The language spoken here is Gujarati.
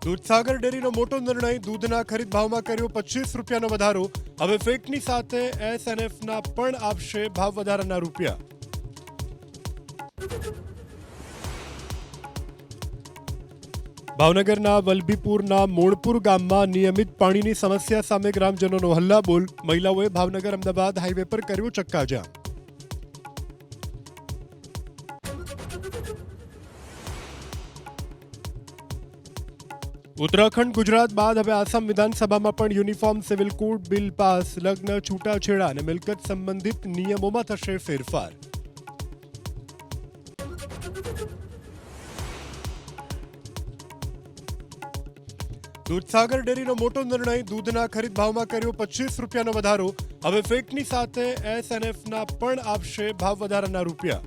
દૂધસાગર ડેરીનો મોટો નિર્ણય, દૂધના ખરીદ ભાવમાં કર્યો 25 રૂપિયાનો વધારો. હવે ફેકની સાથે એસએનએફના પણ આપશે ભાવ વધારાના રૂપિયા. ભાવનગરના વલભીપુરના મોણપુર ગામમાં નિયમિત પાણીની સમસ્યા સામે ગ્રામજનોનો હલ્લાબોલ. મહિલાઓએ ભાવનગર અમદાવાદ હાઈવે પર કર્યો ચક્કાજામ. ઉત્તરાખંડ ગુજરાત બાદ હવે આસામ વિધાનસભામાં પણ uniform civil code bill pass. લગ્ન, છૂટાછેડા અને મિલકત સંબંધિત નિયમોમાં થશે ફેરફાર. દૂધસાગર ડેરીનો મોટો નિર્ણય, દૂધના ખરીદ ભાવમાં કર્યો 25 રૂપિયાનો વધારો. હવે ફેકની સાથે એસએનએફના પણ આપશે ભાવ વધારાના રૂપિયા.